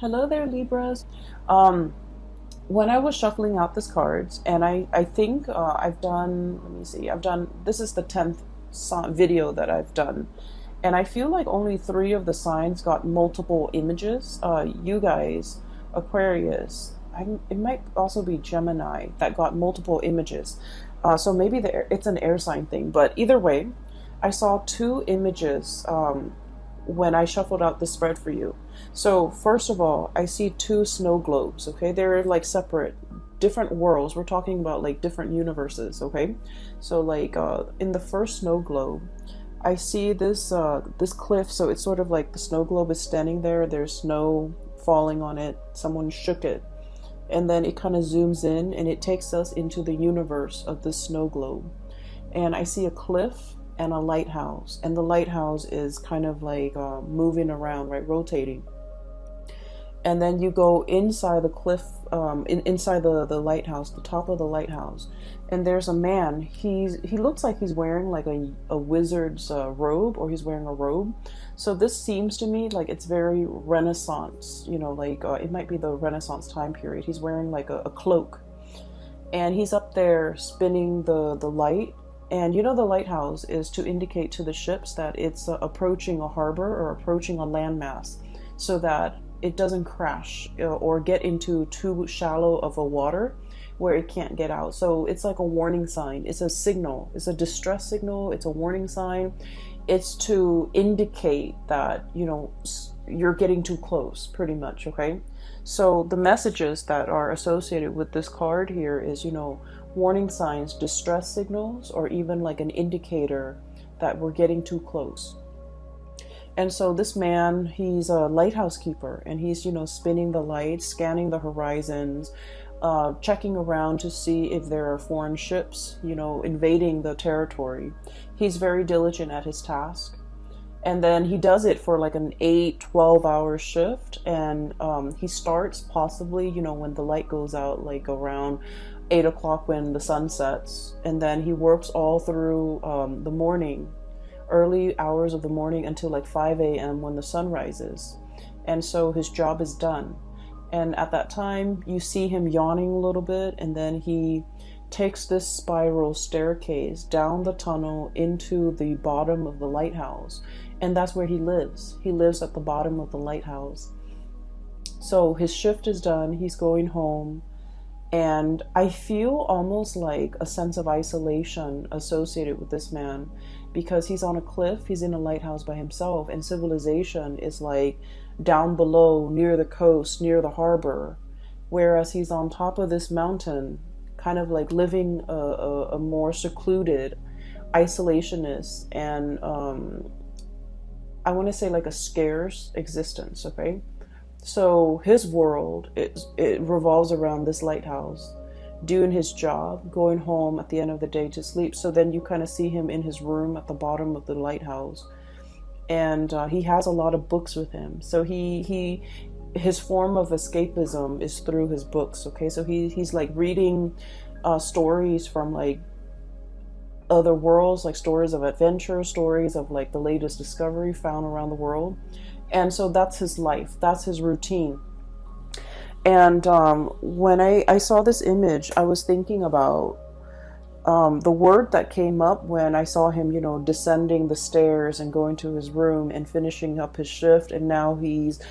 Hello there, Libras. Um, when I was shuffling out these cards, and I think I've done, let me see, this is the 10th video that I've done. And I feel like only three of the signs got multiple images. You guys, Aquarius, it might also be Gemini that got multiple images. So maybe it's an air sign thing. But either way, I saw two images when I shuffled out the spread for you. So first of all, I see two snow globes, okay? They're like separate, different worlds. We're talking about like different universes, okay? So like in the first snow globe, I see this cliff, so it's sort of like the snow globe is standing there, there's snow falling on it, someone shook it. And then it kind of zooms in and it takes us into the universe of the snow globe. And I see a cliff and a lighthouse, and the lighthouse is kind of like moving around, right, rotating. And then you go inside the cliff, inside the lighthouse, the top of the lighthouse, and there's a man. He looks like he's wearing like a wizard's robe, or he's wearing a robe. So this seems to me like it's very Renaissance, you know, like it might be the Renaissance time period. He's wearing like a cloak, and he's up there spinning the light. And you know, the lighthouse is to indicate to the ships that it's approaching a harbor or approaching a landmass, so that it doesn't crash or get into too shallow of a water where it can't get out. So it's like a warning sign. It's a signal. It's a distress signal. It's a warning sign. It's to indicate that, you know, you're getting too close, pretty much, okay? So the messages that are associated with this card here is, you know, warning signs, distress signals, or even like an indicator that we're getting too close. And so this man, he's a lighthouse keeper, and he's, you know, spinning the lights, scanning the horizons, checking around to see if there are foreign ships, you know, invading the territory. He's very diligent at his task. And then he does it for like an 8-12 hour shift. And he starts possibly, you know, when the light goes out, like around 8 o'clock when the sun sets. And then he works all through the morning, early hours of the morning, until like 5 a.m. when the sun rises. And so his job is done. And at that time, you see him yawning a little bit, and then he takes this spiral staircase down the tunnel into the bottom of the lighthouse. And that's where he lives. He lives at the bottom of the lighthouse. So his shift is done. He's going home. And I feel almost like a sense of isolation associated with this man, because he's on a cliff, he's in a lighthouse by himself, and civilization is like down below, near the coast, near the harbor, whereas he's on top of this mountain, kind of like living a more secluded, isolationist, and I want to say like a scarce existence, okay? So his world, it revolves around this lighthouse, doing his job, going home at the end of the day to sleep. So then you kind of see him in his room at the bottom of the lighthouse, and he has a lot of books with him. So his form of escapism is through his books. Okay, so he's like reading stories from like other worlds, like stories of adventure, stories of like the latest discovery found around the world. And so that's his life, that's his routine. And when I saw this image, I was thinking about the word that came up when I saw him, you know, descending the stairs and going to his room and finishing up his shift. And now he's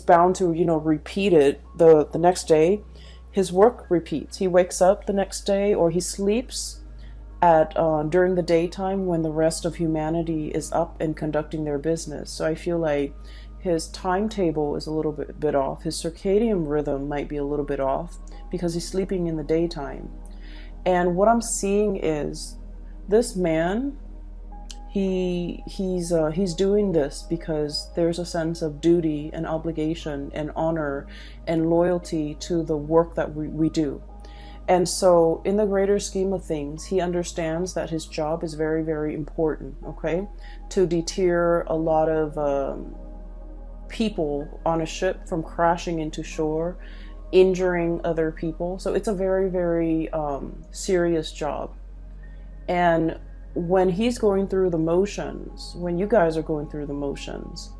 bound to, you know, repeat it the next day. His work repeats. He wakes up the next day, or he sleeps at during the daytime when the rest of humanity is up and conducting their business. So I feel like his timetable is a little bit off. His circadian rhythm might be a little bit off because he's sleeping in the daytime. And what I'm seeing is this man, he's doing this because there's a sense of duty and obligation and honor and loyalty to the work that we do. And so in the greater scheme of things, he understands that his job is very, very important, okay? To deter a lot of people on a ship from crashing into shore, injuring other people. So it's a very, very serious job. And when he's going through the motions, when you guys are going through the motions,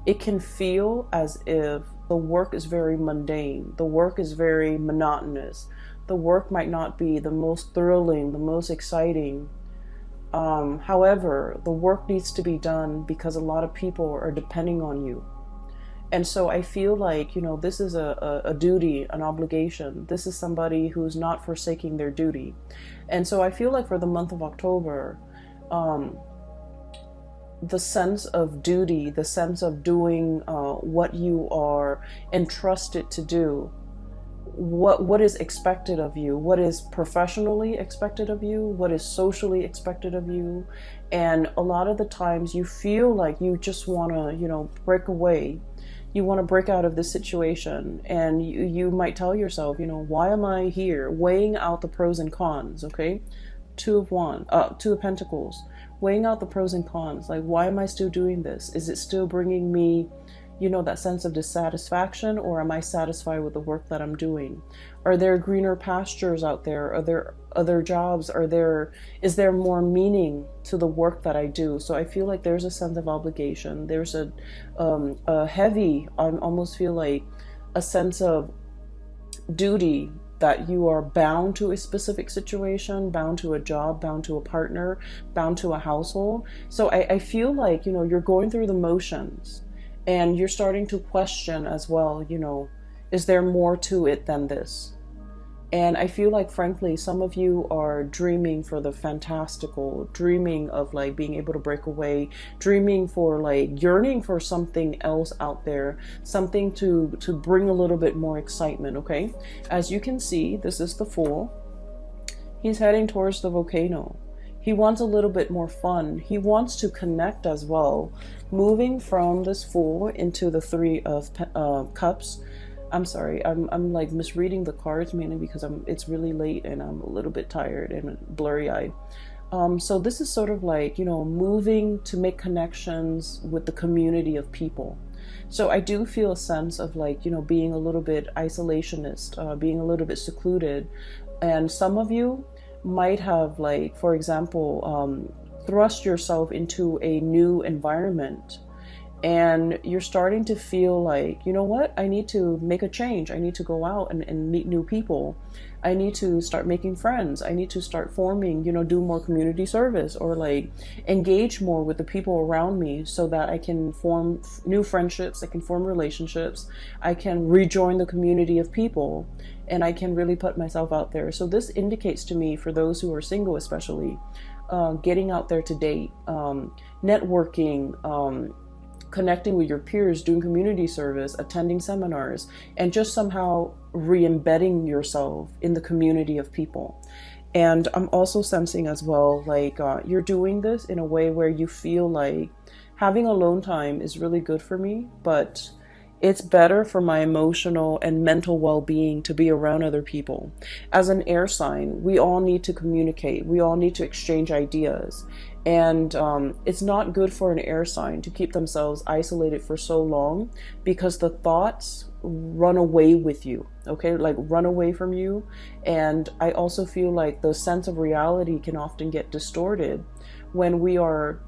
it can feel as if the work is very mundane, the work is very monotonous, the work might not be the most thrilling, the most exciting. However, the work needs to be done because a lot of people are depending on you. And so I feel like, this is a duty, an obligation. This is somebody who's not forsaking their duty. And so I feel like for the month of October, the sense of duty, the sense of doing what you are entrusted to do, what is expected of you, what is professionally expected of you, what is socially expected of you. And a lot of the times you feel like you just want to, break away. You want to break out of this situation, and you might tell yourself, why am I here? Weighing out the pros and cons, okay? Two of Pentacles. Weighing out the pros and cons. Like, why am I still doing this? Is it still bringing me, that sense of dissatisfaction, or am I satisfied with the work that I'm doing? Are there greener pastures out there? Are there other jobs? Is there more meaning to the work that I do? So I feel like there's a sense of obligation. There's a heavy, I almost feel like a sense of duty, that you are bound to a specific situation, bound to a job, bound to a partner, bound to a household. So I feel like, you're going through the motions. And you're starting to question as well, is there more to it than this? And I feel like, frankly, some of you are dreaming for the fantastical, dreaming of like being able to break away, dreaming for like yearning for something else out there, something to bring a little bit more excitement, okay? As you can see, this is the Fool. He's heading towards the volcano. He wants a little bit more fun. He wants to connect as well. Moving from this Fool into the Three of Cups. I'm sorry, I'm like misreading the cards mainly because it's really late and I'm a little bit tired and blurry-eyed. So this is sort of like, moving to make connections with the community of people. So I do feel a sense of like, being a little bit isolationist, being a little bit secluded. And some of you might have, like, for example, thrust yourself into a new environment, and you're starting to feel like, what, I need to make a change. I need to go out and meet new people. I need to start making friends. I need to start forming, do more community service, or like engage more with the people around me so that I can form new friendships. I can form relationships. I can rejoin the community of people, and I can really put myself out there. So this indicates to me, for those who are single especially, getting out there to date, networking, connecting with your peers, doing community service, attending seminars, and just somehow re-embedding yourself in the community of people. And I'm also sensing as well, like, you're doing this in a way where you feel like having alone time is really good for me, but it's better for my emotional and mental well-being to be around other people. As an air sign, we all need to communicate. We all need to exchange ideas. And it's not good for an air sign to keep themselves isolated for so long, because the thoughts run away with you, okay? Like, run away from you. And I also feel like the sense of reality can often get distorted when we are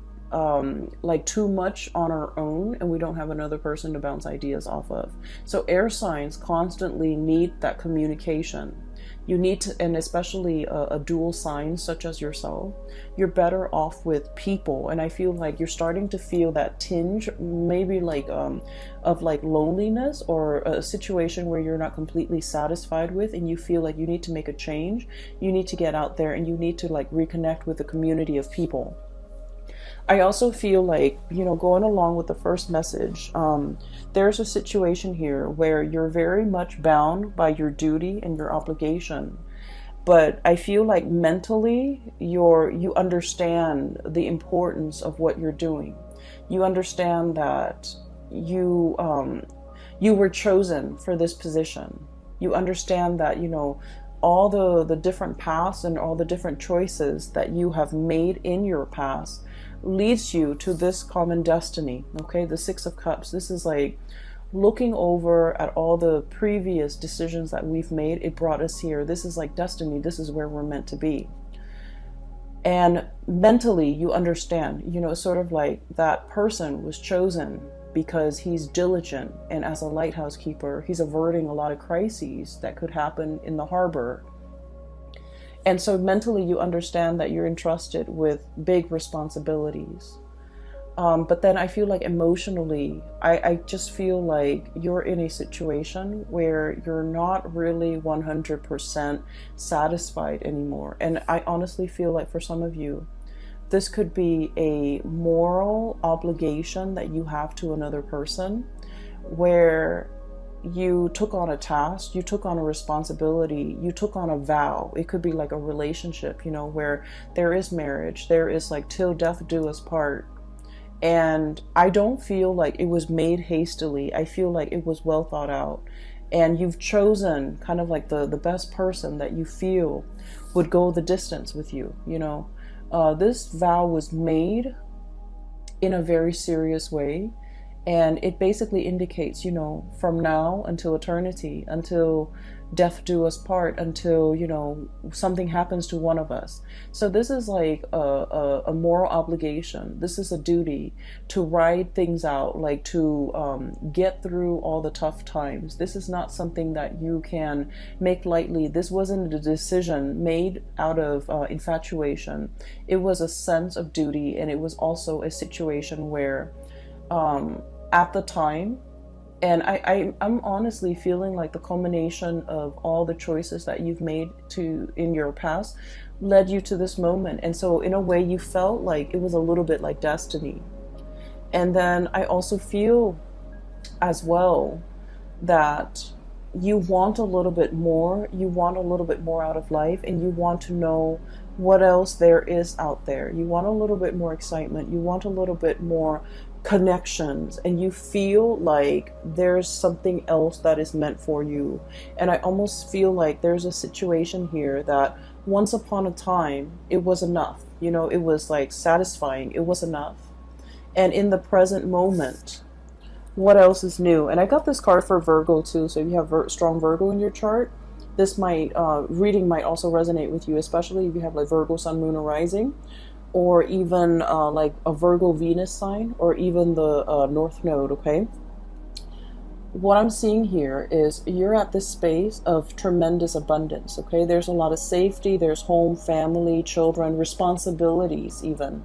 like too much on our own and we don't have another person to bounce ideas off of. So air signs constantly need that communication. You need to, and especially a dual sign such as yourself, you're better off with people. And I feel like you're starting to feel that tinge, maybe like of like loneliness, or a situation where you're not completely satisfied with, and you feel like you need to make a change. You need to get out there and you need to like reconnect with the community of people. I also feel like, going along with the first message, there's a situation here where you're very much bound by your duty and your obligation. But I feel like mentally you understand the importance of what you're doing. You understand that you were chosen for this position. You understand that, all the different paths and all the different choices that you have made in your past leads you to this common destiny, okay? The Six of Cups. This is like looking over at all the previous decisions that we've made. It brought us here. This is like destiny. This is where we're meant to be. And mentally, you understand, sort of like that person was chosen because he's diligent, and as a lighthouse keeper, he's averting a lot of crises that could happen in the harbor. And so mentally you understand that you're entrusted with big responsibilities. But then I feel like emotionally, I just feel like you're in a situation where you're not really 100% satisfied anymore. And I honestly feel like for some of you, this could be a moral obligation that you have to another person, where you took on a task, you took on a responsibility, you took on a vow. It could be like a relationship, you know, where there is marriage, there is like till death do us part. And I don't feel like it was made hastily. I feel like it was well thought out. And you've chosen kind of like the best person that you feel would go the distance with you, you know. This vow was made in a very serious way. And it basically indicates, you know, from now until eternity, until death do us part, until, you know, something happens to one of us. So this is like a moral obligation. This is a duty to ride things out, like to get through all the tough times. This is not something that you can make lightly. This wasn't a decision made out of infatuation. It was a sense of duty, and it was also a situation where at the time, and I'm honestly feeling like the culmination of all the choices that you've made in your past led you to this moment. And so in a way you felt like it was a little bit like destiny. And then I also feel as well that you want a little bit more. You want a little bit more out of life, and you want to know what else there is out there. You want a little bit more excitement. You want a little bit more connections, and you feel like there's something else that is meant for you. And I almost feel like there's a situation here that once upon a time it was enough, you know, it was like satisfying, it was enough. And in the present moment, what else is new? And I got this card for Virgo too, so if you have strong Virgo in your chart, this reading might also resonate with you, especially if you have like Virgo sun, moon, or rising, or even like a Virgo Venus sign, or even the North Node, okay? What I'm seeing here is you're at this space of tremendous abundance, okay? There's a lot of safety, there's home, family, children, responsibilities even.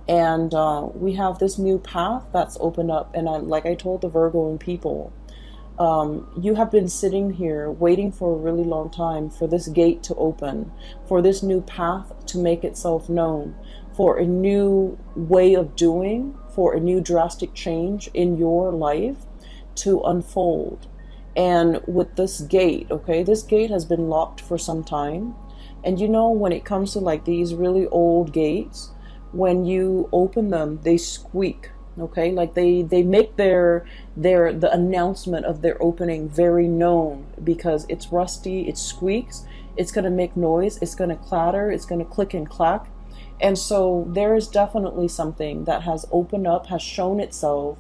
And we have this new path that's opened up, and like I told the Virgo people, you have been sitting here waiting for a really long time for this gate to open, for this new path to make itself known, for a new way of doing, for a new drastic change in your life to unfold. And with this gate, okay, this gate has been locked for some time. And you know, when it comes to like these really old gates, when you open them, they squeak. Okay, like they make the announcement of their opening very known, because it's rusty, it squeaks, it's going to make noise, it's going to clatter, it's going to click and clack. And so there is definitely something that has opened up, has shown itself,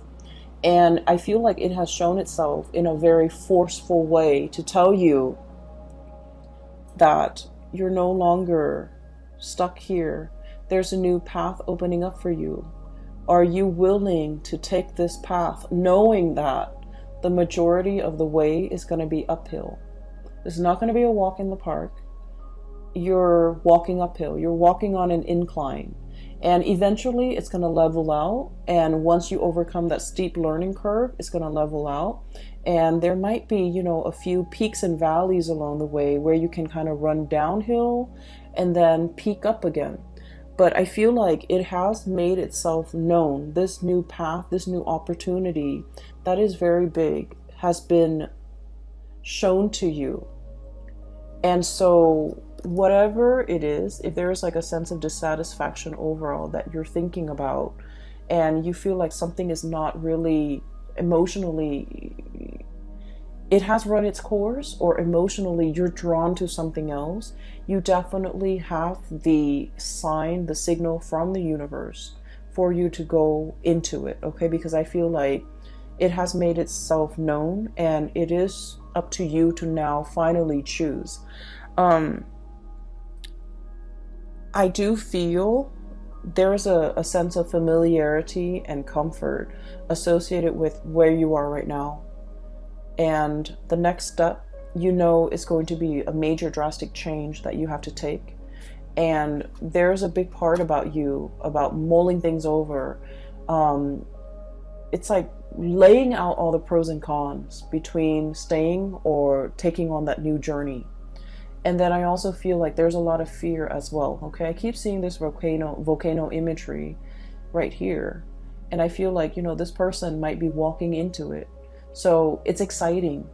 and I feel like it has shown itself in a very forceful way to tell you that you're no longer stuck here. There's a new path opening up for you. Are you willing to take this path, knowing that the majority of the way is going to be uphill? It's not going to be a walk in the park. You're walking uphill. You're walking on an incline. And eventually it's going to level out. And once you overcome that steep learning curve, it's going to level out. And there might be, you know, a few peaks and valleys along the way where you can kind of run downhill and then peak up again. But I feel like it has made itself known. This new path, this new opportunity that is very big has been shown to you. And so whatever it is, if there is like a sense of dissatisfaction overall that you're thinking about, and you feel like something is not really emotionally, it has run its course, or emotionally you're drawn to something else, you definitely have the sign, the signal from the universe for you to go into it, okay? Because I feel like it has made itself known, and it is up to you to now finally choose. I do feel there's a sense of familiarity and comfort associated with where you are right now. And the next step, you know, is going to be a major drastic change that you have to take. And there's a big part about you, about mulling things over. It's like laying out all the pros and cons between staying or taking on that new journey. And then I also feel like there's a lot of fear as well. Okay, I keep seeing this volcano imagery right here. And I feel like, you know, this person might be walking into it. So it's exciting.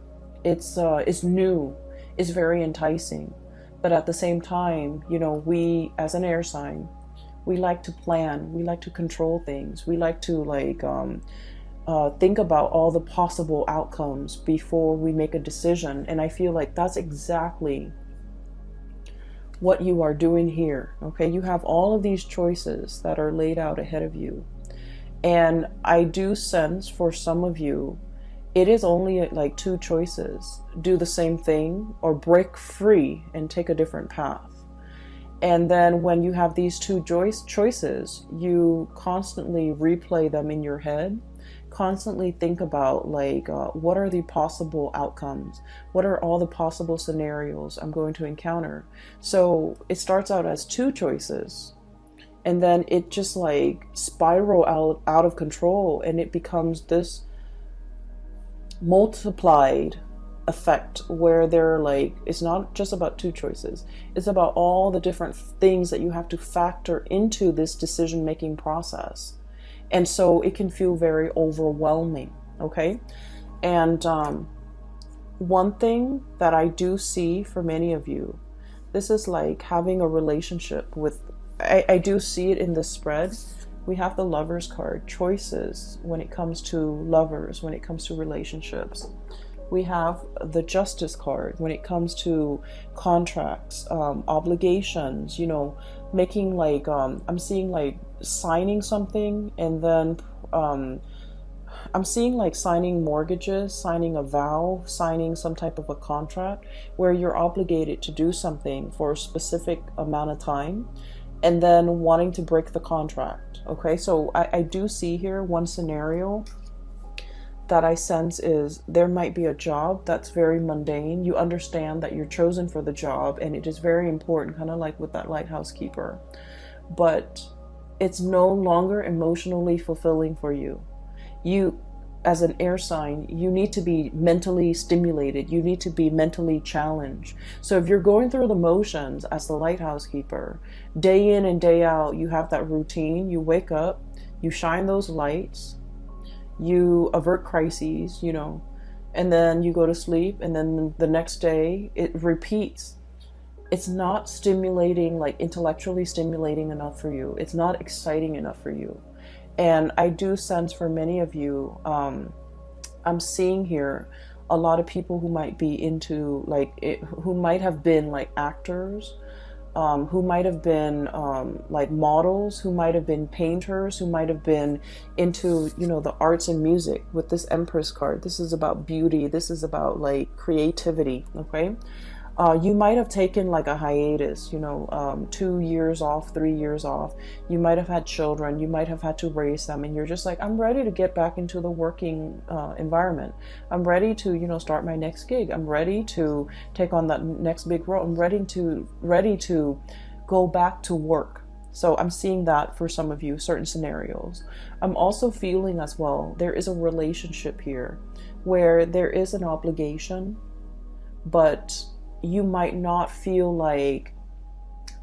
It's new. It's very enticing. But at the same time, you know, we as an air sign, we like to plan. We like to control things. We like to think about all the possible outcomes before we make a decision. And I feel like that's exactly what you are doing here. Okay, you have all of these choices that are laid out ahead of you. And I do sense for some of you, it is only like two choices: do the same thing or break free and take a different path. And then when you have these two choices, you constantly replay them in your head, constantly think about what are the possible outcomes? What are all the possible scenarios I'm going to encounter? So it starts out as two choices, and then it just like spiral out of control, and it becomes this multiplied effect where they're like, it's not just about two choices, it's about all the different things that you have to factor into this decision-making process. And so it can feel very overwhelming. Okay, and one thing that I do see for many of you, this is like having a relationship with, I do see it in the spread. We have the Lovers card, choices when it comes to lovers, when it comes to relationships. We have the Justice card when it comes to contracts, obligations, you know, making like, I'm seeing like signing something, and then I'm seeing like signing mortgages, signing a vow, signing some type of a contract where you're obligated to do something for a specific amount of time, and then wanting to break the contract. Okay, so I do see here one scenario that I sense is there might be a job that's very mundane. You understand that you're chosen for the job and it is very important, kind of like with that lighthouse keeper, but it's no longer emotionally fulfilling for you. You, as an air sign, you need to be mentally stimulated. You need to be mentally challenged. So if you're going through the motions as the lighthouse keeper, day in and day out, you have that routine. You wake up, you shine those lights, you avert crises, you know, and then you go to sleep, and then the next day it repeats. It's not stimulating, like intellectually stimulating enough for you. It's not exciting enough for you. And I do sense for many of you, I'm seeing here a lot of people who might be into who might have been like actors, who might have been like models, who might have been painters, who might have been into, you know, the arts and music. With this Empress card, this is about beauty. This is about like creativity. Okay. You might have taken like a hiatus, you know, 2 years off, 3 years off. You might have had children. You might have had to raise them. And you're just like, I'm ready to get back into the working environment. I'm ready to, you know, start my next gig. I'm ready to take on that next big role. I'm ready to go back to work. So I'm seeing that for some of you, certain scenarios. I'm also feeling as well, there is a relationship here where there is an obligation, but you might not feel like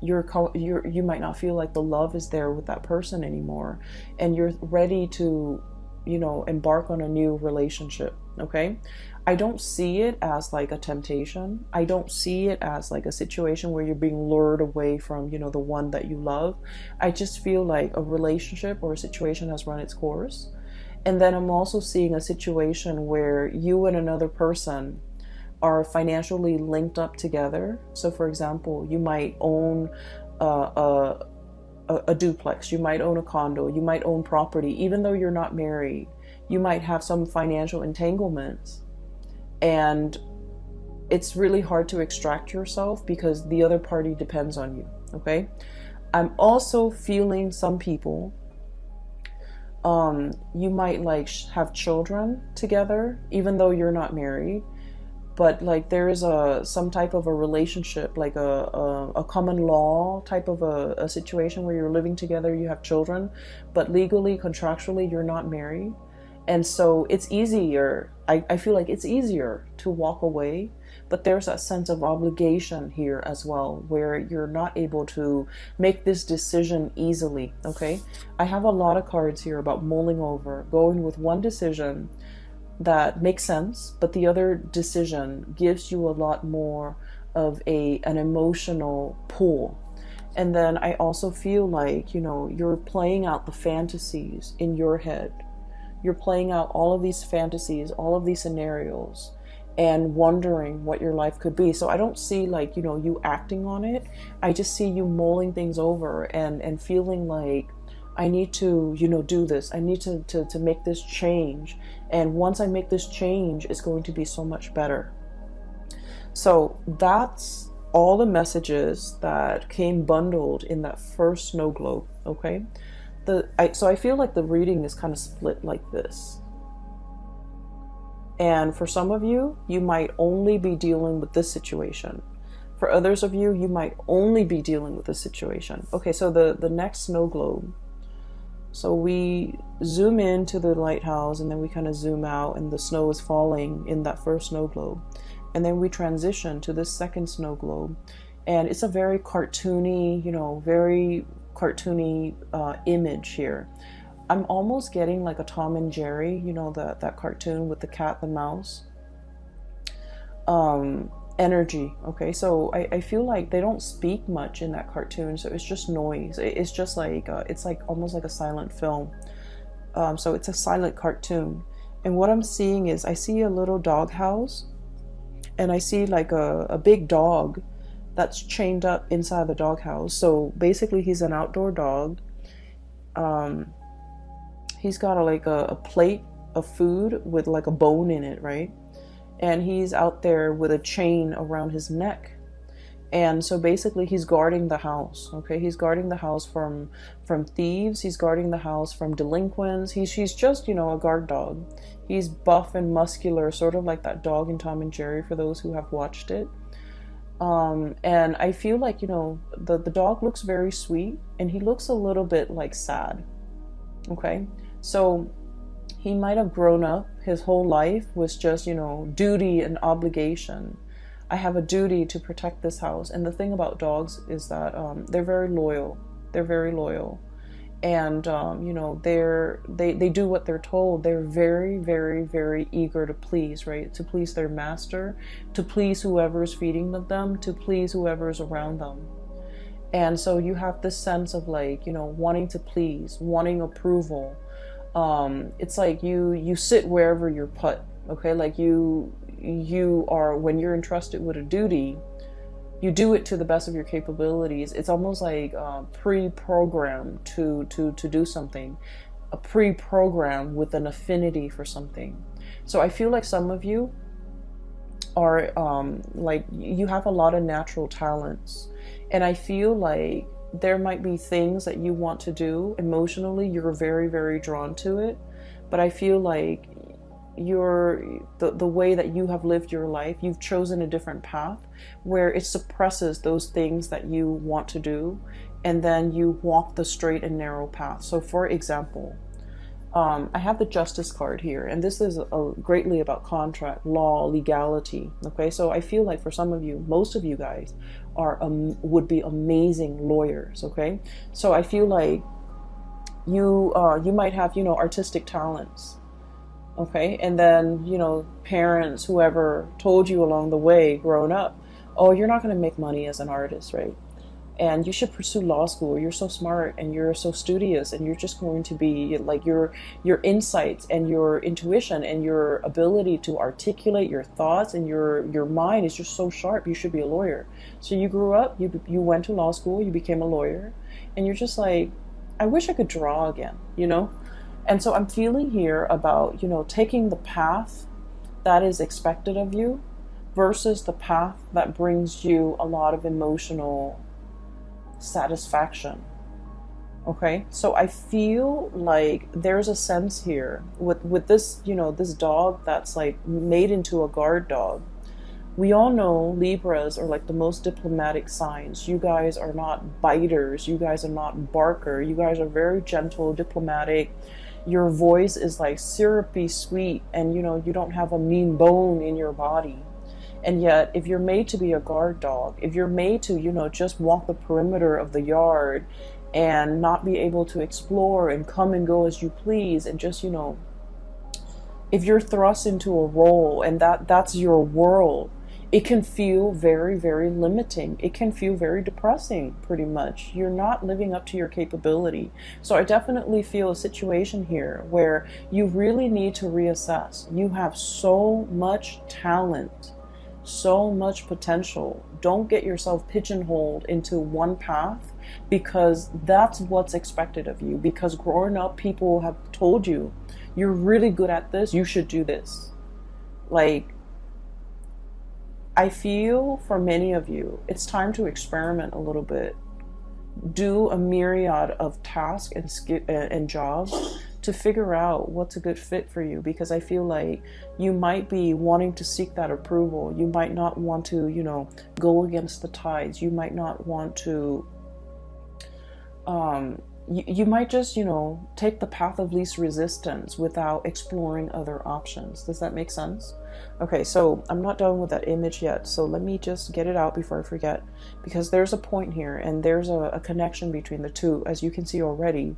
you might not feel like the love is there with that person anymore, and you're ready to, you know, embark on a new relationship. Okay, I don't see it as like a temptation. I don't see it as like a situation where you're being lured away from, you know, the one that you love. I just feel like a relationship or a situation has run its course. And then I'm also seeing a situation where you and another person are financially linked up together. So for example, you might own a duplex, you might own a condo, you might own property, even though you're not married. You might have some financial entanglements, and it's really hard to extract yourself because the other party depends on you. Okay, I'm also feeling some people, you might like have children together, even though you're not married. But like there is some type of a relationship, like a common law type of a situation where you're living together, you have children, but legally, contractually, you're not married. And so it's easier, I feel like it's easier to walk away, but there's that sense of obligation here as well, where you're not able to make this decision easily, okay? I have a lot of cards here about mulling over, going with one decision that makes sense, but the other decision gives you a lot more of an emotional pull. And then I also feel like, you know, you're playing out the fantasies in your head. You're playing out all of these fantasies, all of these scenarios, and wondering what your life could be. So I don't see like, you know, you acting on it. I just see you mulling things over and feeling like, I need to, you know, do this. I need to make this change. And once I make this change, it's going to be so much better. So that's all the messages that came bundled in that first snow globe, okay? So I feel like the reading is kind of split like this. And for some of you, you might only be dealing with this situation. For others of you, you might only be dealing with this situation. Okay, so the next snow globe. So we zoom into the lighthouse and then we kind of zoom out and the snow is falling in that first snow globe. And then we transition to this second snow globe. And it's a very cartoony, you know, very cartoony image here. I'm almost getting like a Tom and Jerry, you know, that cartoon with the cat, the mouse. Energy, okay? So I feel like they don't speak much in that cartoon, so it's just noise. It's just like, it's like almost like a silent film. So it's a silent cartoon. And what I'm seeing is I see a little dog house, and I see like a big dog that's chained up inside the dog house. So basically he's an outdoor dog. He's got a plate of food with like a bone in it, right? And he's out there with a chain around his neck. And so basically he's guarding the house, okay? He's guarding the house from thieves. He's guarding the house from delinquents. He's just, you know, a guard dog. He's buff and muscular, sort of like that dog in Tom and Jerry, for those who have watched it. And I feel like, you know, the dog looks very sweet and he looks a little bit like sad, okay? So he might have grown up, his whole life was just, you know, duty and obligation. I have a duty to protect this house. And the thing about dogs is that they're very loyal. They're very loyal. And, you know, they do what they're told. They're very, very, very eager to please, right? To please their master, to please whoever's feeding them, to please whoever's around them. And so you have this sense of like, you know, wanting to please, wanting approval. It's like you sit wherever you're put, okay? Like you are, when you're entrusted with a duty, you do it to the best of your capabilities. It's almost like pre-programmed to do something, a pre-program with an affinity for something. So I feel like some of you are like you have a lot of natural talents, and I feel like there might be things that you want to do emotionally. You're very, very drawn to it, but I feel like the way that you have lived your life, you've chosen a different path where it suppresses those things that you want to do, and then you walk the straight and narrow path. So for example, I have the Justice card here, and this is greatly about contract, law, legality, okay? So I feel like for some of you, most of you guys would be amazing lawyers, okay? So I feel like you might have, you know, artistic talents, okay? And then, you know, parents, whoever told you along the way growing up, oh, you're not going to make money as an artist, right? And you should pursue law school. You're so smart and you're so studious, and you're just going to be like your insights and your intuition and your ability to articulate your thoughts and your mind is just so sharp. You should be a lawyer. So you grew up, you went to law school, you became a lawyer, and you're just like, I wish I could draw again, you know? And so I'm feeling here about, you know, taking the path that is expected of you versus the path that brings you a lot of emotional satisfaction. Okay, so I feel like there's a sense here with this, this dog that's like made into a guard dog. We all know Libras are like the most diplomatic signs. You guys are not biters. You guys are not barker. You guys are very gentle, diplomatic. Your voice is like syrupy sweet, and you don't have a mean bone in your body. And yet, if you're made to be a guard dog, if you're made to, just walk the perimeter of the yard and not be able to explore and come and go as you please, and just, if you're thrust into a role and that's your world, it can feel very, very limiting. It can feel very depressing, pretty much. You're not living up to your capability. So I definitely feel a situation here where you really need to reassess. You have so much talent, so much potential. Don't get yourself pigeonholed into one path, because that's what's expected of you. Because growing up, people have told you, you're really good at this, you should do this. Like, I feel for many of you, it's time to experiment a little bit. Do a myriad of tasks and jobs to figure out what's a good fit for you, because I feel like you might be wanting to seek that approval. You might not want to, go against the tides. You might not want to, you might just, take the path of least resistance without exploring other options. Does that make sense? Okay, so I'm not done with that image yet, so let me just get it out before I forget, because there's a point here and there's a connection between the two, as you can see already.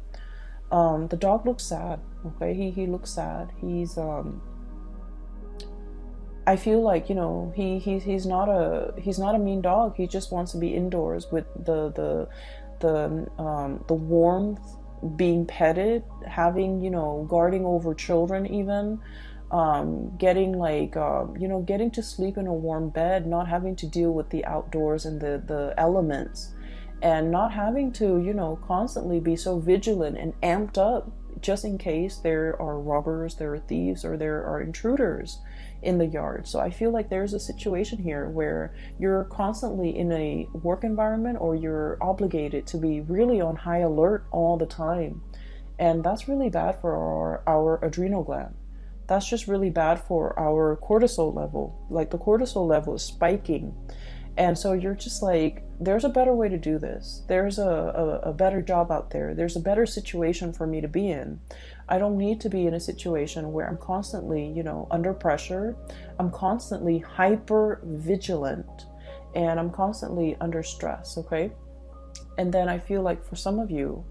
The dog looks sad. Okay, he looks sad. He's I feel like, he's not a mean dog. He just wants to be indoors with the warmth, being petted, having, guarding over children, even getting like getting to sleep in a warm bed, not having to deal with the outdoors and the elements, and not having to constantly be so vigilant and amped up just in case there are robbers, there are thieves, or there are intruders in the yard. So I feel like there's a situation here where you're constantly in a work environment, or you're obligated to be really on high alert all the time. And that's really bad for our adrenal gland. That's just really bad for our cortisol level. Like, the cortisol level is spiking. And so you're just like, there's a better way to do this. There's a better job out there. There's a better situation for me to be in. I don't need to be in a situation where I'm constantly, under pressure. I'm constantly hyper vigilant, and I'm constantly under stress, okay? And then I feel like for some of you,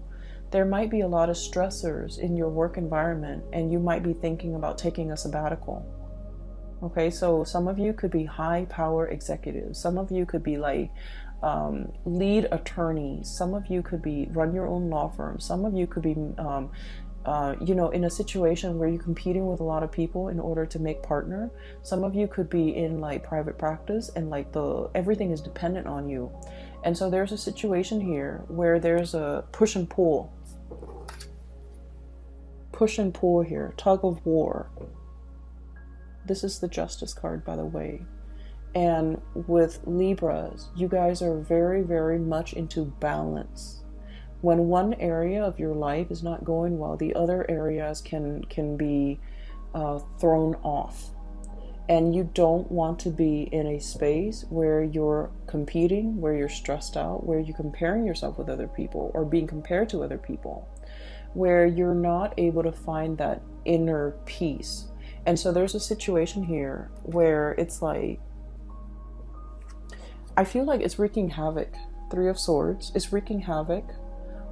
there might be a lot of stressors in your work environment, and you might be thinking about taking a sabbatical. Okay, so some of you could be high power executives. Some of you could be like lead attorneys. Some of you could be run your own law firm. Some of you could be, in a situation where you're competing with a lot of people in order to make partner. Some of you could be in like private practice, and like everything is dependent on you. And so there's a situation here where there's a push and pull. Push and pull here, tug of war. This is the Justice card, by the way. And with Libras, you guys are very, very much into balance. When one area of your life is not going well, the other areas can be thrown off. And you don't want to be in a space where you're competing, where you're stressed out, where you're comparing yourself with other people, or being compared to other people, where you're not able to find that inner peace. And so there's a situation here where it's like, I feel like it's wreaking havoc. Three of Swords is wreaking havoc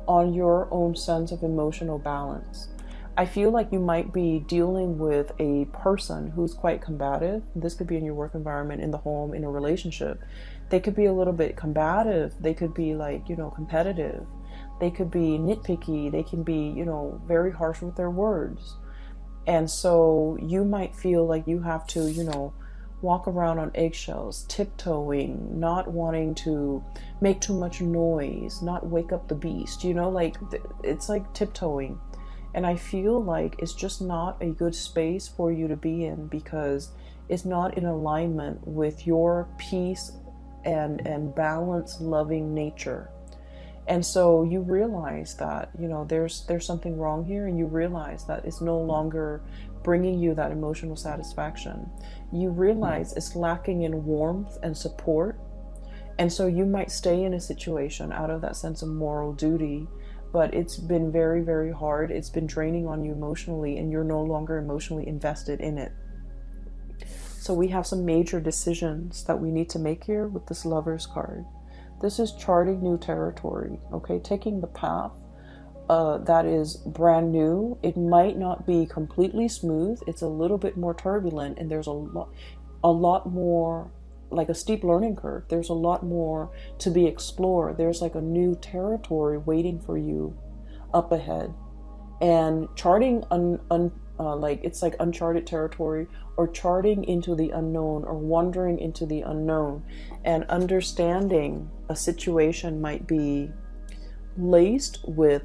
on your own sense of emotional balance. I feel like you might be dealing with a person who's quite combative. This could be in your work environment, in the home, in a relationship. They could be a little bit combative. They could be like, competitive. They could be nitpicky. They can be, very harsh with their words. And so you might feel like you have to, walk around on eggshells, tiptoeing, not wanting to make too much noise, not wake up the beast, it's like tiptoeing. And I feel like it's just not a good space for you to be in, because it's not in alignment with your peace and balance loving nature. And so you realize that, there's something wrong here, and you realize that it's no longer bringing you that emotional satisfaction. You realize it's lacking in warmth and support. And so you might stay in a situation out of that sense of moral duty, but it's been very, very hard. It's been draining on you emotionally, and you're no longer emotionally invested in it. So we have some major decisions that we need to make here with this Lovers card. This is charting new territory, okay? Taking the path that is brand new. It might not be completely smooth. It's a little bit more turbulent, and there's a lot more, like a steep learning curve. There's a lot more to be explored. There's like a new territory waiting for you up ahead. And charting it's like uncharted territory, or charting into the unknown, or wandering into the unknown, and understanding a situation might be laced with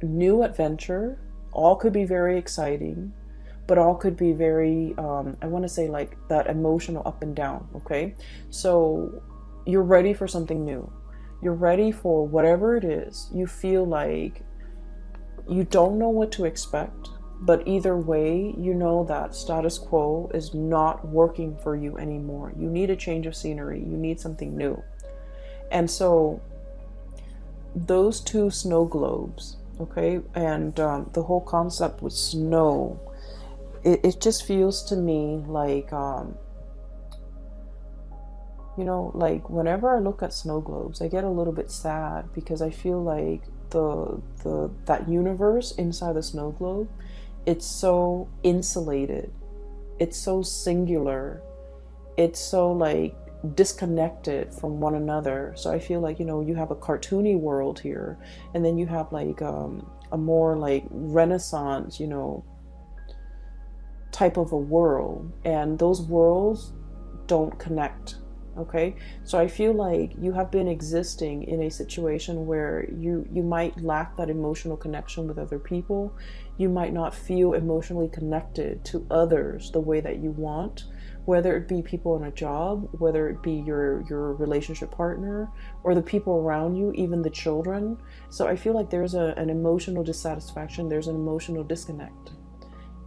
new adventure. All could be very exciting, but all could be very, I want to say, like that emotional up and down, okay? So you're ready for something new. You're ready for whatever it is. You feel like you don't know what to expect, but either way, you know that status quo is not working for you anymore. You need a change of scenery. You need something new. And so those two snow globes, okay, and the whole concept with snow, it just feels to me like, like whenever I look at snow globes, I get a little bit sad, because I feel like that universe inside the snow globe, it's so insulated, it's so singular, it's so like disconnected from one another. So I feel like, you have a cartoony world here, and then you have like a more like Renaissance, type of a world, and those worlds don't connect. Okay, so I feel like you have been existing in a situation where you might lack that emotional connection with other people. You might not feel emotionally connected to others the way that you want, whether it be people in a job, whether it be your relationship partner, or the people around you, even the children. So I feel like there's an emotional dissatisfaction, there's an emotional disconnect.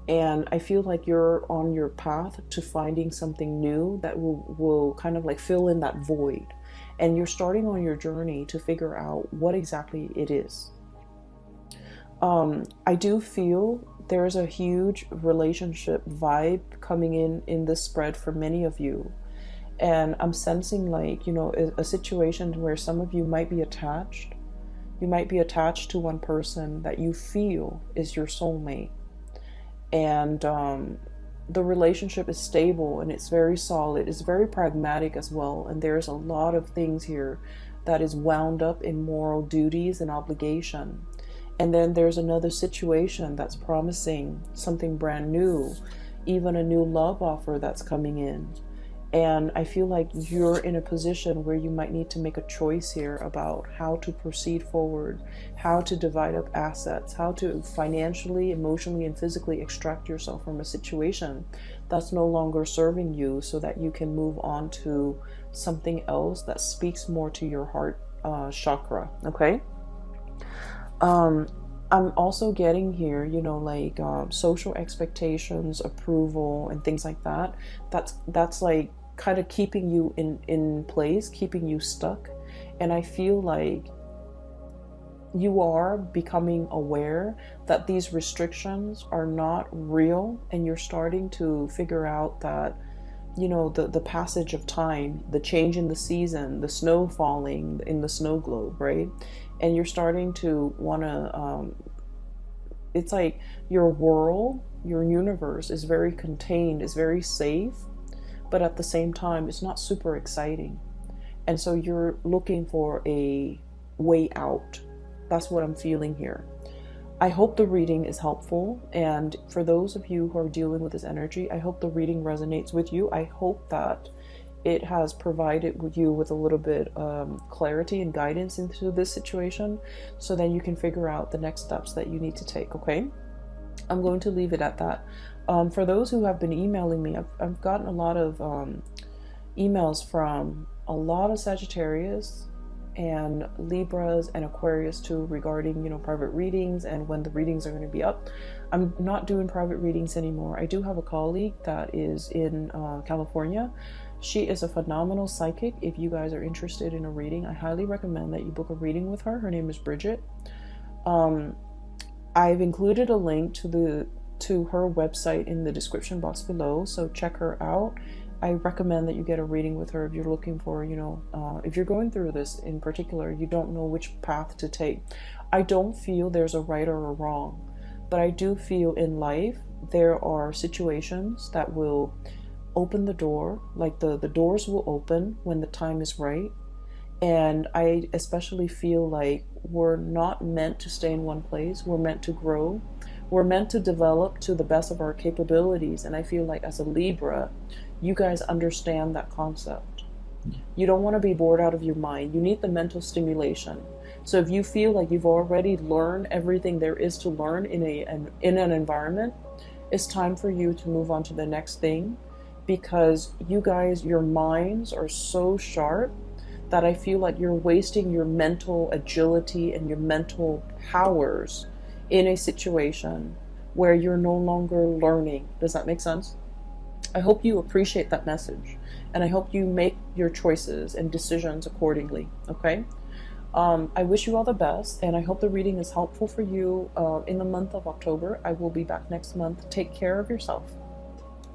And I feel like you're on your path to finding something new that will kind of like fill in that void. And you're starting on your journey to figure out what exactly it is. I do feel there's a huge relationship vibe coming in this spread for many of you. And I'm sensing like, a situation where some of you might be attached. You might be attached to one person that you feel is your soulmate. And the relationship is stable, and it's very solid. It's very pragmatic as well. And there's a lot of things here that is wound up in moral duties and obligation. And then there's another situation that's promising something brand new, even a new love offer that's coming in. And I feel like you're in a position where you might need to make a choice here about how to proceed forward, how to divide up assets, how to financially, emotionally, and physically extract yourself from a situation that's no longer serving you, so that you can move on to something else that speaks more to your heart chakra, okay? I'm also getting here, social expectations, approval, and things like that. That's like kind of keeping you in place, keeping you stuck. And I feel like you are becoming aware that these restrictions are not real, and you're starting to figure out that, the passage of time, the change in the season, the snow falling in the snow globe, right? And you're starting to want to, it's like your world, your universe is very contained, is very safe, but at the same time, it's not super exciting. And so you're looking for a way out. That's what I'm feeling here. I hope the reading is helpful. And for those of you who are dealing with this energy, I hope the reading resonates with you. I hope that it has provided you with a little bit clarity and guidance into this situation, so then you can figure out the next steps that you need to take, okay? I'm going to leave it at that. For those who have been emailing me, I've gotten a lot of emails from a lot of Sagittarius and Libras and Aquarius too, regarding, you know, private readings and when the readings are going to be up. I'm not doing private readings anymore. I do have a colleague that is in California. She is a phenomenal psychic. If you guys are interested in a reading, I highly recommend that you book a reading with her. Her name is Bridget. I've included a link to her website in the description box below, so check her out. I recommend that you get a reading with her if you're looking for, you know, if you're going through this in particular, you don't know which path to take. I don't feel there's a right or a wrong, but I do feel in life there are situations that will open the door, like the doors will open when the time is right. And I especially feel like we're not meant to stay in one place. We're meant to grow. We're meant to develop to the best of our capabilities. And I feel like as a Libra, you guys understand that concept. You don't want to be bored out of your mind. You need the mental stimulation. So if you feel like you've already learned everything there is to learn in an environment, it's time for you to move on to the next thing, because you guys, your minds are so sharp that I feel like you're wasting your mental agility and your mental powers in a situation where you're no longer learning. Does that make sense? I hope you appreciate that message, and I hope you make your choices and decisions accordingly, okay? I wish you all the best, and I hope the reading is helpful for you in the month of October. I will be back next month. Take care of yourself.